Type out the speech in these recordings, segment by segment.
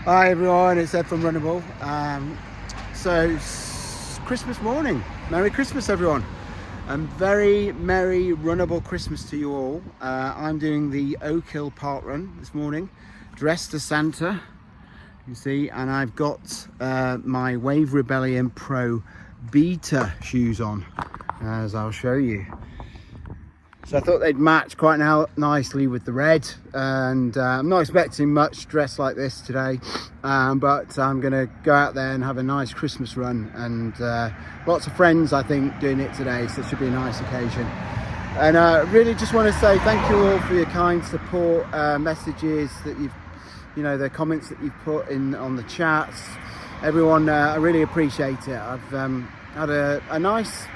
Hi everyone, it's Ed from Runnable. Christmas morning. Merry Christmas everyone. Very merry runnable Christmas to you all. I'm doing the Oak Hill Parkrun this morning, dressed as Santa, you see, and I've got my Wave Rebellion Pro Beta shoes on, as I'll show you. So I thought they'd match quite nicely with the red, and I'm not expecting much dress like this today, but I'm going to go out there and have a nice Christmas run, and lots of friends I think doing it today, so it should be a nice occasion. And I really just want to say thank you all for your kind support, messages that the comments that you've put in on the chats. Everyone, I really appreciate it. I've had a nice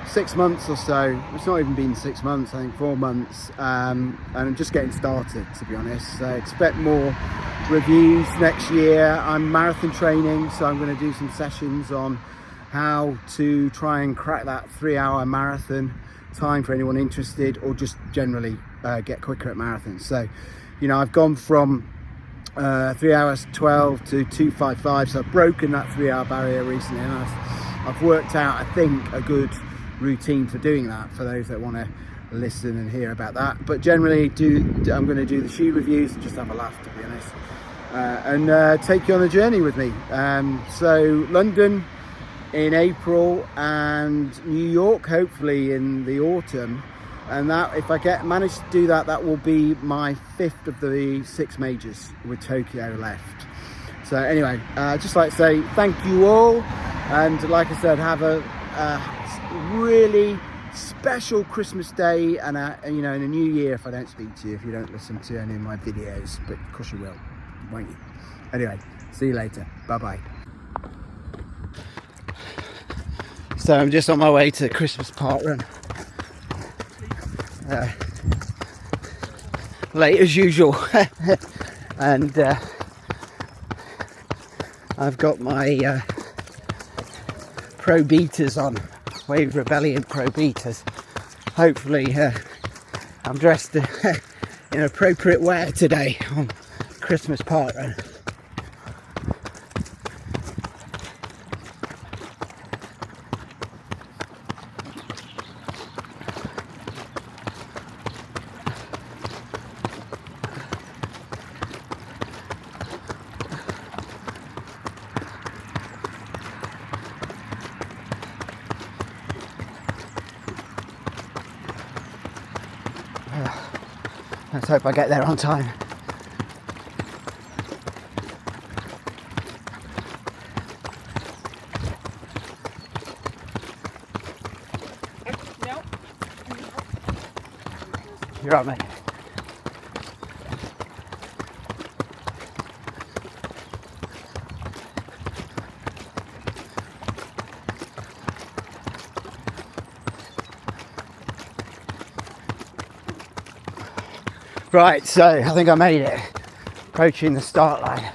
6 months or so. It's not even been 6 months, I think 4 months, and I'm just getting started, to be honest. So expect more reviews next year. I'm marathon training, so I'm going to do some sessions on how to try and crack that 3-hour marathon time for anyone interested, or just generally get quicker at marathons. So I've gone from 3 hours 12 to 2:55, so I've broken that 3-hour barrier recently, and I've worked out, I think, a good routine for doing that for those that want to listen and hear about that. But generally I'm going to do the shoe reviews and just have a laugh, to be honest, and take you on the journey with me. So London in April and New York hopefully in the autumn, and that, if I manage to do that, that will be my 5th of the 6 majors, with Tokyo left. So anyway, just like to say thank you all, and like I said, have a really special Christmas day, and in a new year if I don't speak to you, if you don't listen to any of my videos, but of course you will, won't you? Anyway, see you later, bye bye. So I'm just on my way to the Christmas Parkrun, late as usual, and I've got my Pro Betas on, Wave Rebellion Pro Betas. Hopefully I'm dressed in appropriate wear today on Christmas Parkrun. Let's hope I get there on time. You're right, mate. Right, so I think I made it, approaching the start line.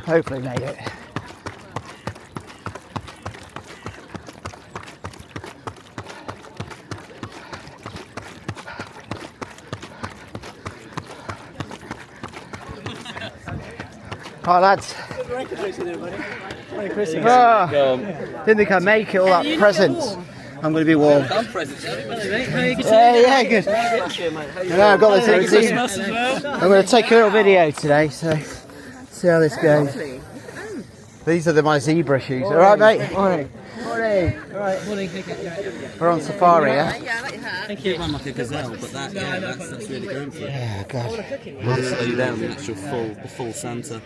Hopefully made it. Hi lads. Merry Christmas. Didn't think I'd make it, all that presents. I'm going to be warm. Yeah, good. I've got this. I'm going to take a little video today, so see how this goes. These are my zebra shoes. All right, mate? Morning. Morning. All right. Morning. We're on safari, yeah? Yeah, I like your hat. Thank you. It ran like a gazelle, but that's really going for it. Yeah, God. We'll slow you down the actual full Santa.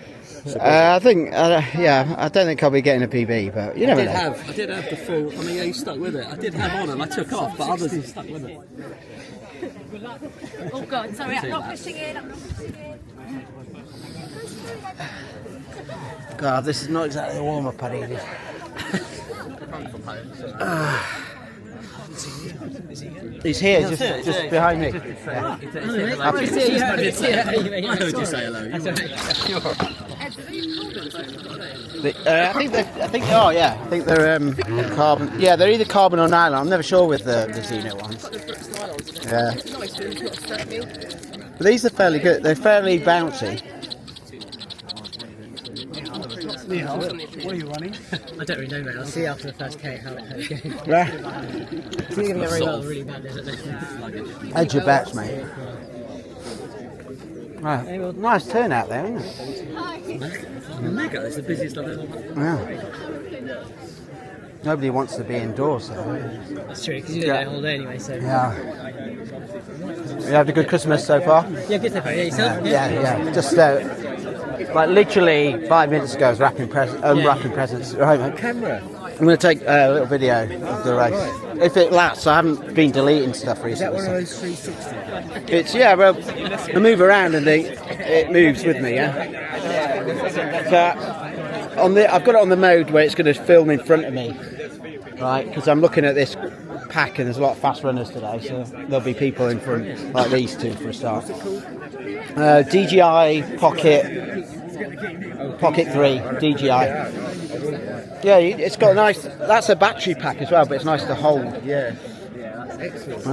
I think, I don't think I'll be getting a PB, but you never know. I did have the full. I mean, yeah, you stuck with it. I did have on and I took off, but others stuck with it. Oh God, sorry, I'm not pushing in. God, this is not exactly a warm-up I needed. He's here, just behind me. I heard you say hello. I think they are. Yeah, I think they're carbon. Yeah, they're either carbon or nylon. I'm never sure with the Mizuno ones. Yeah. But these are fairly good. They're fairly bouncy. What are you running? I don't really know, mate. I'll see after the first K how it goes. Yeah. It's either going to get very well or really bad, isn't it? Hedge your bets, mate. Right. Nice turnout there, isn't it? Mega, it's the busiest I've ever. Yeah. Nobody wants to be indoors, so. That's true, because you don't go all day anyway, so... Yeah. You had a good Christmas so far? Yeah, good so far. Yeah, yourself? Yeah. Just, like, literally 5 minutes ago I was unwrapping presents. Right, mate. Camera. I'm going to take a little video of the race. If it lasts, I haven't been deleting stuff recently. Is that one of those 360? It's, yeah, well, I move around and it moves with me, yeah? So, I've got it on the mode where it's going to film in front of me, right? Because I'm looking at this pack and there's a lot of fast runners today, so there'll be people in front, like these two for a start. DJI Pocket 3 DJI. Yeah, it's got a nice. That's a battery pack as well, but it's nice to hold. Yeah. Excellent.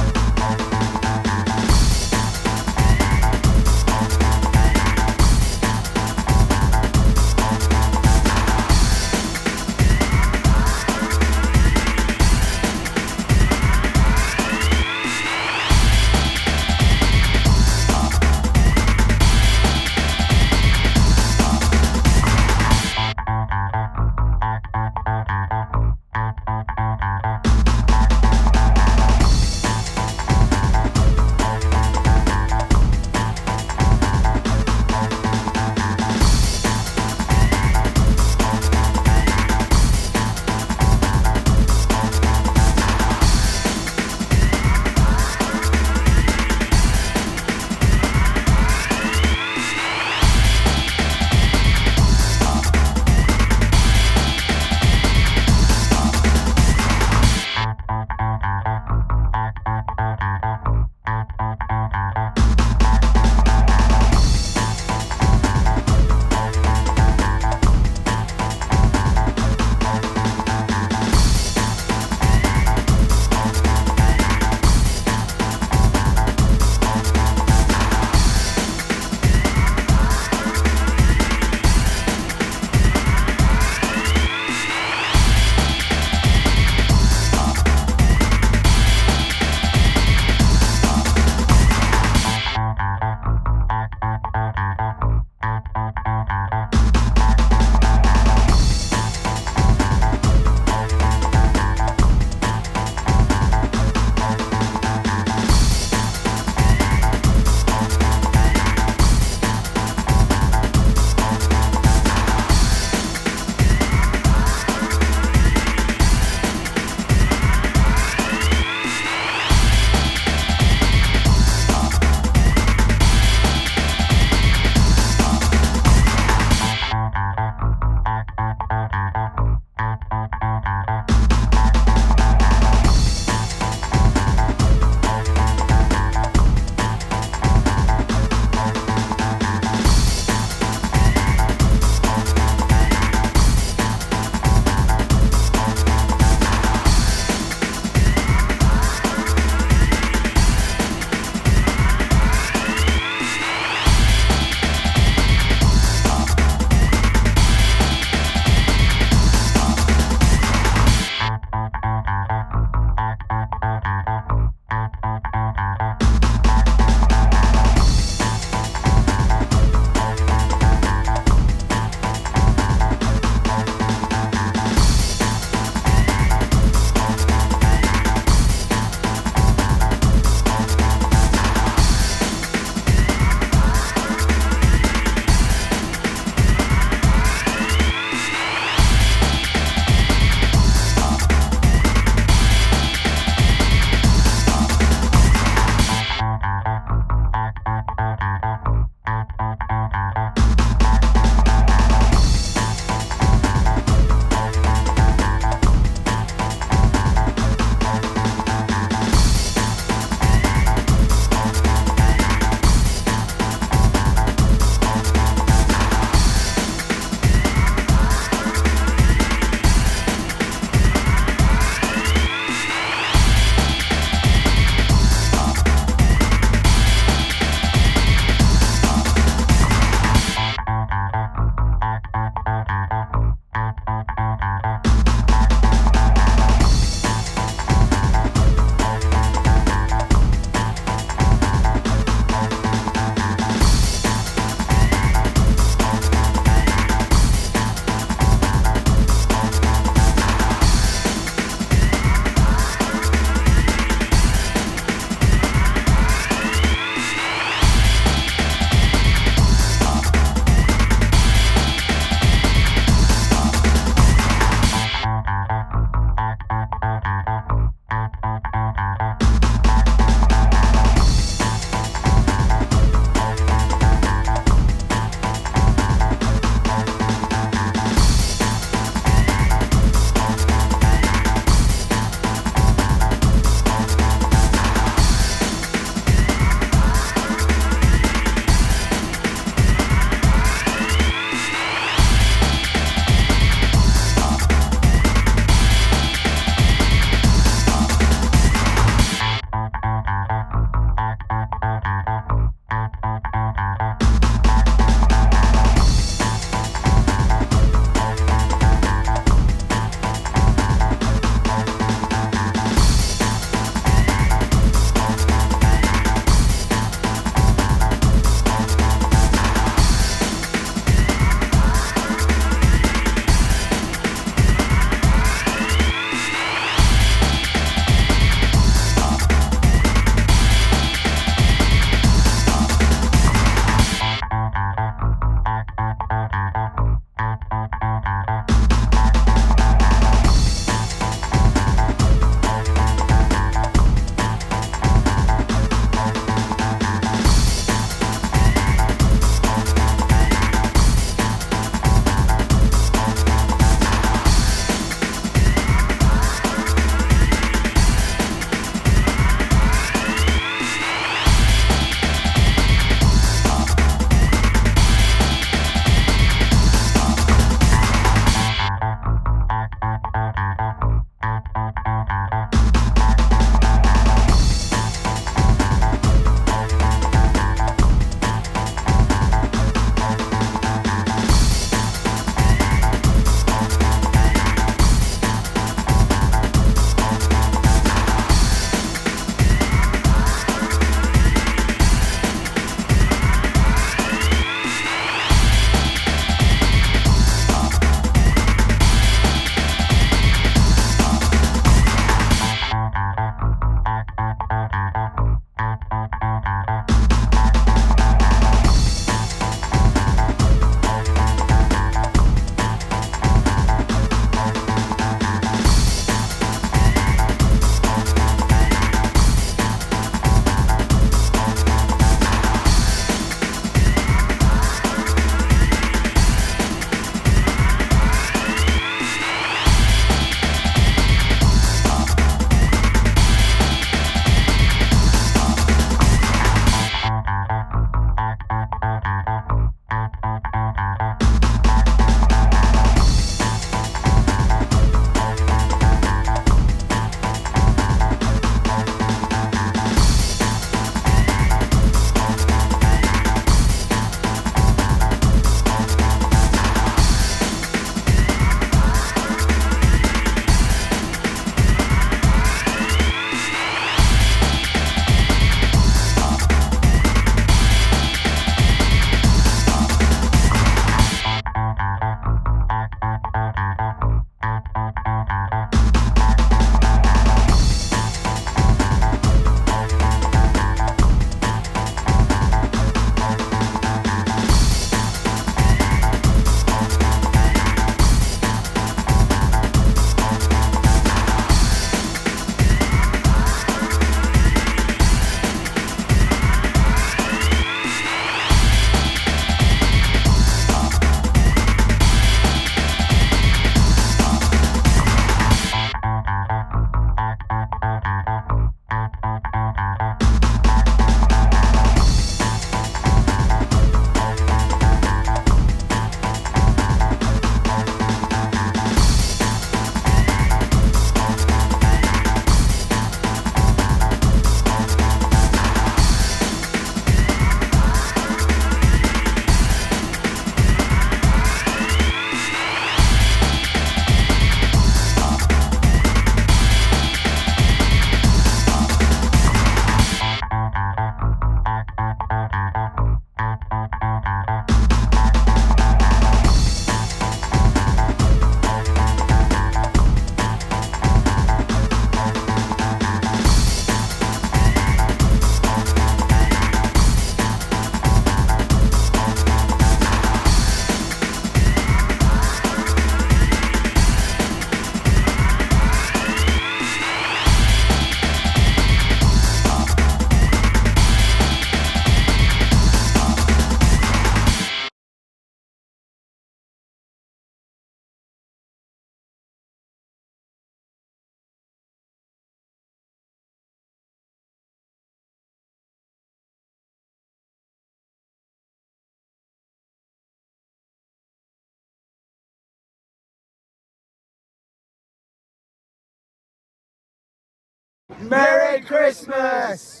Merry Christmas!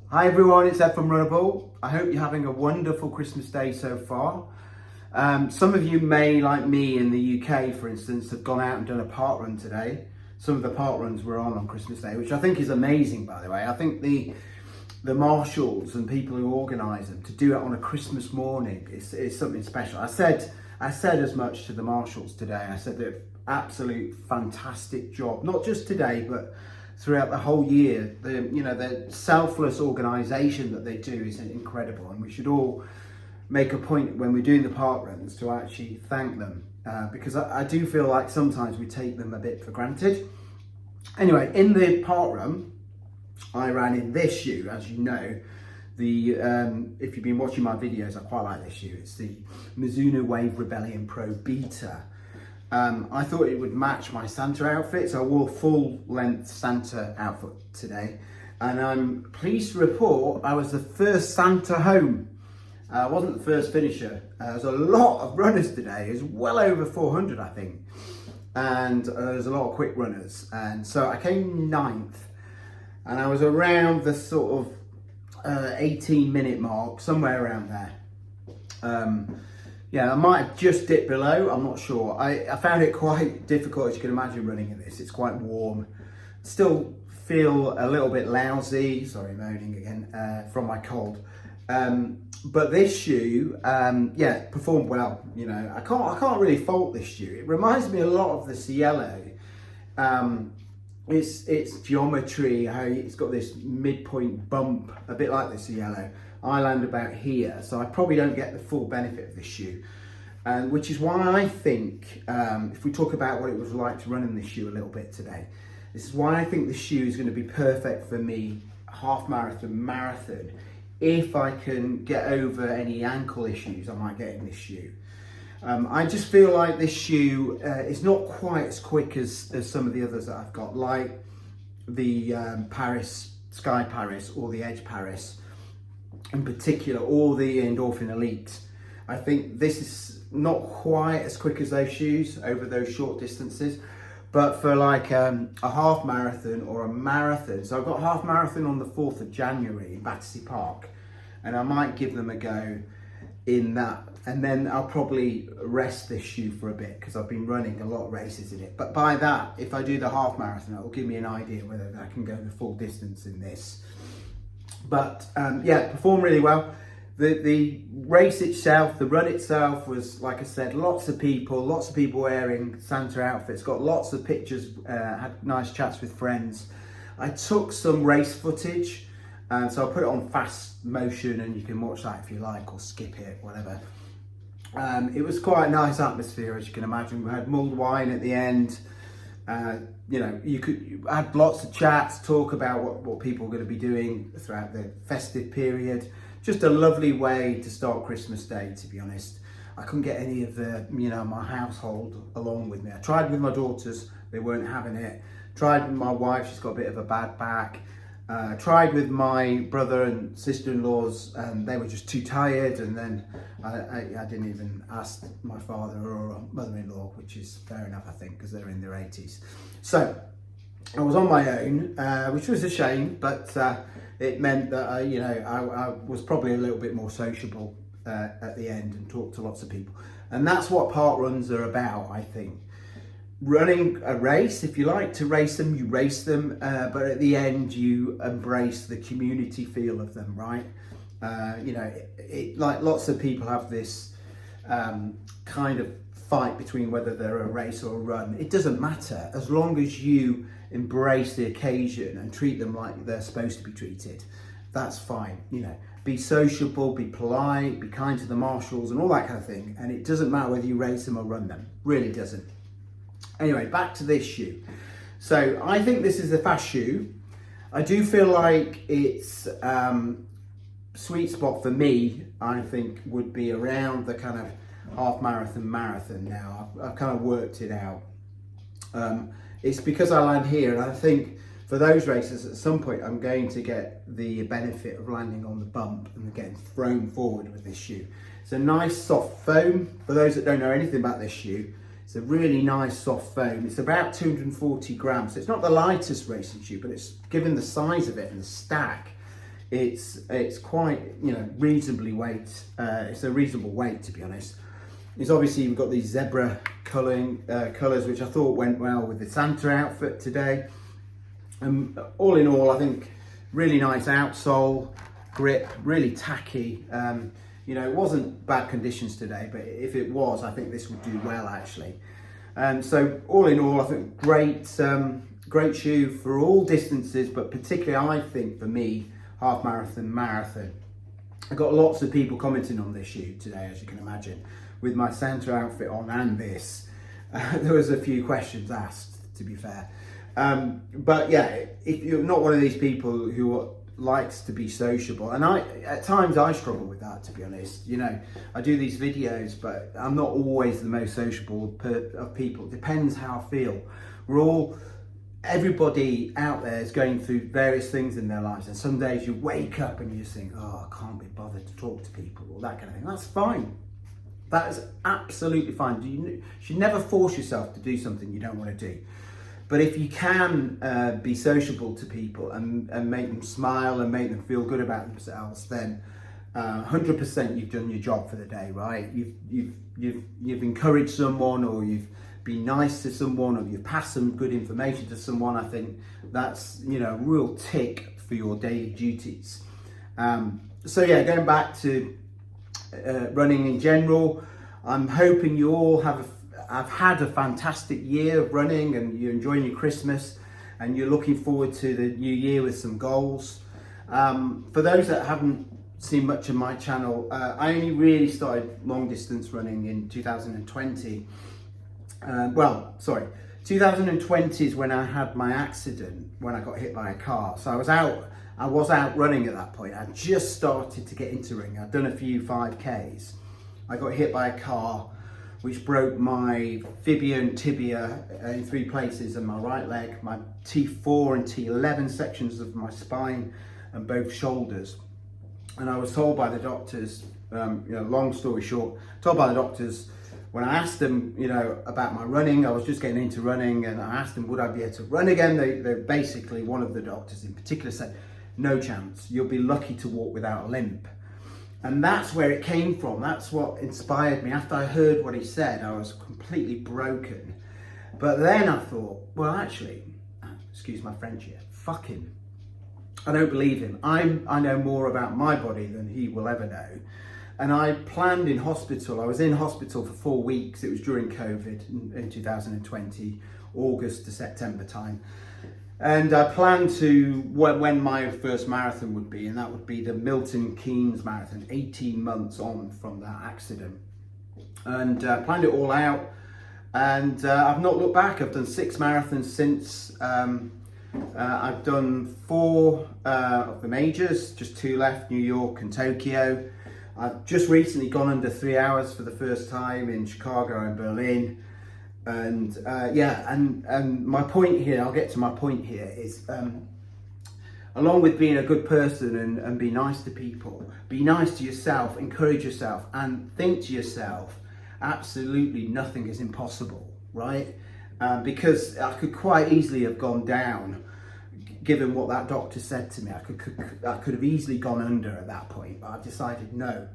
Hi everyone, it's Ed from Runnable. I hope you're having a wonderful Christmas day so far. Some of you may, like me in the UK for instance, have gone out and done a park run today. Some of the park runs were on Christmas Day, which I think is amazing, by the way. I think the marshals and people who organise them to do it on a Christmas morning is something special. I said as much to the marshals today. I said they're absolute fantastic job, not just today, but throughout the whole year. The selfless organisation that they do is incredible, and we should all make a point when we're doing the park runs to actually thank them, because I do feel like sometimes we take them a bit for granted. Anyway, in the park run, I ran in this shoe, as you know. If you've been watching my videos, I quite like this shoe. It's the Mizuno Wave Rebellion Pro Beta. I thought it would match my Santa outfit, so I wore full length Santa outfit today. And I'm pleased to report I was the first Santa home. I wasn't the first finisher. There's a lot of runners today. It's well over 400, I think. And there's a lot of quick runners. And so I came 9th. And I was around the sort of 18-minute mark, somewhere around there. Yeah, I might have just dipped below, I'm not sure. I found it quite difficult, as you can imagine, running in this. It's quite warm. Still feel a little bit lousy, sorry, moaning again, from my cold. But this shoe, yeah, performed well. You know, I can't really fault this shoe. It reminds me a lot of the Cielo. Its geometry, how it's got this midpoint bump, a bit like the Cielo. I land about here, so I probably don't get the full benefit of this shoe. Which is why I think, if we talk about what it was like to run in this shoe a little bit today, this is why I think the shoe is going to be perfect for me, half marathon, if I can get over any ankle issues I might get in this shoe. I just feel like this shoe is not quite as quick as some of the others that I've got, like the Sky Paris or the Edge Paris in particular, or the Endorphin Elite. I think this is not quite as quick as those shoes over those short distances, but for like a half marathon or a marathon. So I've got half marathon on the 4th of January in Battersea Park, and I might give them a go in that, and then I'll probably rest this shoe for a bit because I've been running a lot of races in it. But by that, if I do the half marathon, it will give me an idea whether I can go the full distance in this. But yeah, performed really well. The race itself, the run itself was, like I said, lots of people wearing Santa outfits, got lots of pictures, had nice chats with friends. I took some race footage, and so I'll put it on fast motion and you can watch that if you like, or skip it, whatever. It was quite a nice atmosphere, as you can imagine. We had mulled wine at the end. You know, you had lots of chats, talk about what people are going to be doing throughout the festive period. Just a lovely way to start Christmas Day, to be honest. I couldn't get any of my household along with me. I tried with my daughters, they weren't having it. Tried with my wife, she's got a bit of a bad back. Tried with my brother and sister-in-laws, and they were just too tired. And then I didn't even ask my father or mother-in-law, which is fair enough, I think, because they're in their 80s. So I was on my own, which was a shame, but it meant that I was probably a little bit more sociable at the end and talked to lots of people. And that's what park runs are about, I think. Running a race, if you like to race them, you race them, but at the end you embrace the community feel of them, right? Like lots of people have this kind of fight between whether they're a race or a run. It doesn't matter, as long as you embrace the occasion and treat them like they're supposed to be treated. That's fine. Be sociable, be polite, be kind to the marshals and all that kind of thing. And it doesn't matter whether you race them or run them, really doesn't. Anyway, back to this shoe. So I think this is a fast shoe. I do feel like it's sweet spot for me, I think, would be around the kind of half marathon now. I've kind of worked it out. It's because I land here, and I think for those races at some point I'm going to get the benefit of landing on the bump and getting thrown forward with this shoe. It's a nice soft foam. For those that don't know anything about this shoe, it's a really nice soft foam. It's about 240 grams. So it's not the lightest racing shoe, but it's given the size of it and the stack, it's quite, you know, reasonably weight. It's a reasonable weight, to be honest. It's obviously, we've got these zebra colours, which I thought went well with the Santa outfit today. All in all, I think really nice outsole, grip, really tacky. You know, it wasn't bad conditions today, but if it was, I think this would do well actually. So all in all, I think great shoe for all distances, but particularly I think for me, half marathon. I got lots of people commenting on this shoe today, as you can imagine, with my Santa outfit on and this. There was a few questions asked, to be fair. But yeah, if you're not one of these people who likes to be sociable, and at times I struggle with that, to be honest. You know, I do these videos, but I'm not always the most sociable of people. It depends how I feel. Everybody out there is going through various things in their lives, and some days you wake up and you just think, oh, I can't be bothered to talk to people, or that kind of thing. That's fine. That is absolutely fine. You should never force yourself to do something you don't want to do. But if you can be sociable to people and make them smile and make them feel good about themselves, then 100% you've done your job for the day, right? You've encouraged someone, or you've been nice to someone, or you've passed some good information to someone. I think that's, you know, a real tick for your daily duties. So yeah, going back to running in general, I'm hoping you all have had a fantastic year of running, and you're enjoying your Christmas, and you're looking forward to the new year with some goals. For those that haven't seen much of my channel, I only really started long distance running in 2020. 2020 is when I had my accident, when I got hit by a car. So I was out running at that point. I just started to get into running. I'd done a few 5Ks. I got hit by a car, which broke my fibula and tibia in 3 places, and my right leg, my T4 and T11 sections of my spine, and both shoulders. And I was told by the doctors, long story short, told by the doctors, when I asked them, about my running, I was just getting into running, and I asked them, would I be able to run again? They basically, one of the doctors in particular said, no chance, you'll be lucky to walk without a limp. And that's where it came from. That's what inspired me. After I heard what he said, I was completely broken. But then I thought, well, actually, excuse my French here, fuck him. I don't believe him. I know more about my body than he will ever know. And I planned in hospital. I was in hospital for 4 weeks. It was during COVID in 2020, August to September time. And I planned to, when my first marathon would be, and that would be the Milton Keynes Marathon, 18 months on from that accident. And planned it all out, and I've not looked back. I've done 6 marathons since. I've done 4 of the majors, just 2 left, New York and Tokyo. I've just recently gone under 3 hours for the first time in Chicago and Berlin. And and my point here, I'll get to my point here, is along with being a good person and be nice to people, be nice to yourself, encourage yourself, and think to yourself, absolutely nothing is impossible, right? Because I could quite easily have gone down, given what that doctor said to me. I could have easily gone under at that point, but I've decided no.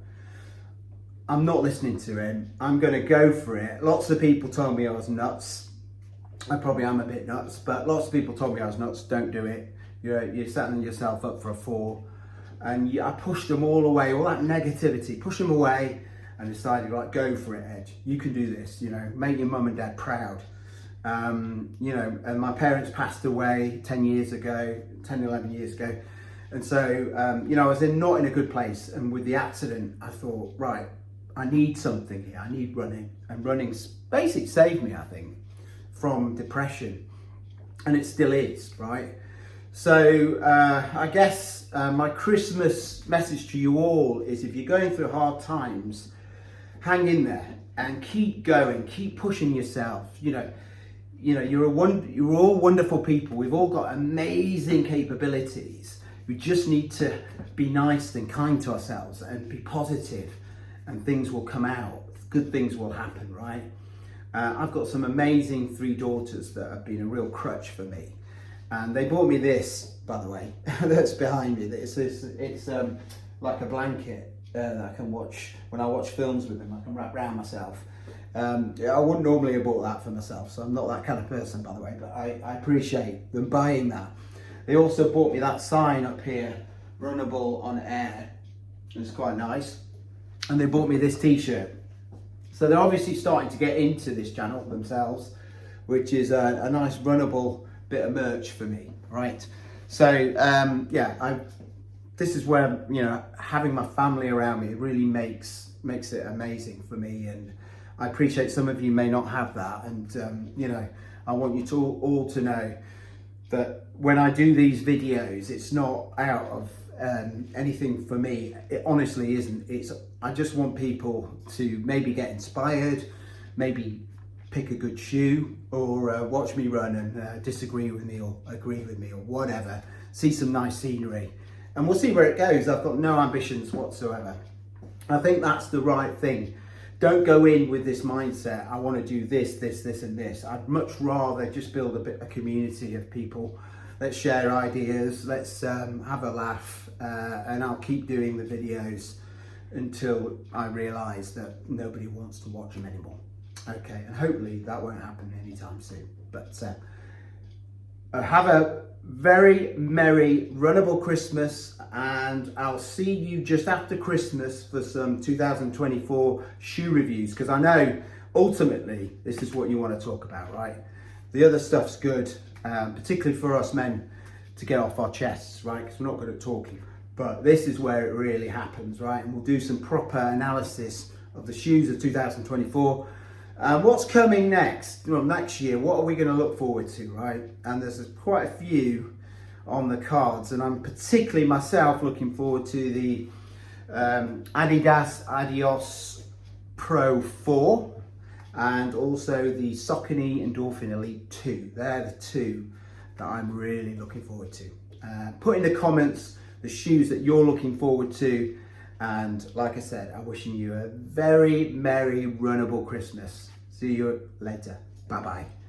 I'm not listening to him. I'm going to go for it. Lots of people told me I was nuts. I probably am a bit nuts, but lots of people told me I was nuts. Don't do it. You're setting yourself up for a fall. And I pushed them all away, all that negativity, push them away, and decided, right, go for it, Ed. You can do this, make your mum and dad proud. And my parents passed away 10, 11 years ago. And so, I was not in a good place. And with the accident, I thought, right, I need something here. I need running, and running basically saved me, I think, from depression, and it still is, right? So I guess my Christmas message to you all is, if you're going through hard times, hang in there and keep going, keep pushing yourself. You know, you're all wonderful people. We've all got amazing capabilities. We just need to be nice and kind to ourselves and be positive, and things will come out. Good things will happen, right? I've got some amazing 3 daughters that have been a real crutch for me, and they bought me this, by the way, that's behind me. It's like a blanket that I can watch when I watch films with them. I can wrap around myself. I wouldn't normally have bought that for myself, so I'm not that kind of person, by the way, but I appreciate them buying that. They also bought me that sign up here, runnable on air. It's quite nice. And they bought me this t-shirt. So they're obviously starting to get into this channel themselves, which is a nice runnable bit of merch for me, right? So yeah, this is where, you know, having my family around me really makes it amazing for me, and I appreciate some of you may not have that, and you know, I want you to all to know that when I do these videos, it's not out of anything for me. It honestly isn't. I just want people to maybe get inspired, maybe pick a good shoe, or watch me run and disagree with me or agree with me or whatever, see some nice scenery, and we'll see where it goes. I've got no ambitions whatsoever. I think that's the right thing. Don't go in with this mindset, I want to do this, this, this and this. I'd much rather just build a community of people. Let's share ideas, let's have a laugh, and I'll keep doing the videos until I realise that nobody wants to watch them anymore. Okay, and hopefully that won't happen anytime soon. But have a very merry runnable Christmas, and I'll see you just after Christmas for some 2024 shoe reviews, because I know ultimately this is what you want to talk about, right? The other stuff's good, particularly for us men to get off our chests, right? Because we're not good at talking, but this is where it really happens, right? And we'll do some proper analysis of the shoes of 2024. What's coming next? Well, next year, what are we going to look forward to, right? And there's quite a few on the cards, and I'm particularly myself looking forward to the Adidas Adios Pro 4 and also the Saucony Endorphin Elite 2. They're the 2 that I'm really looking forward to. Put in the comments the shoes that you're looking forward to, and like I said, I'm wishing you a very merry runnable Christmas. See you later. Bye bye.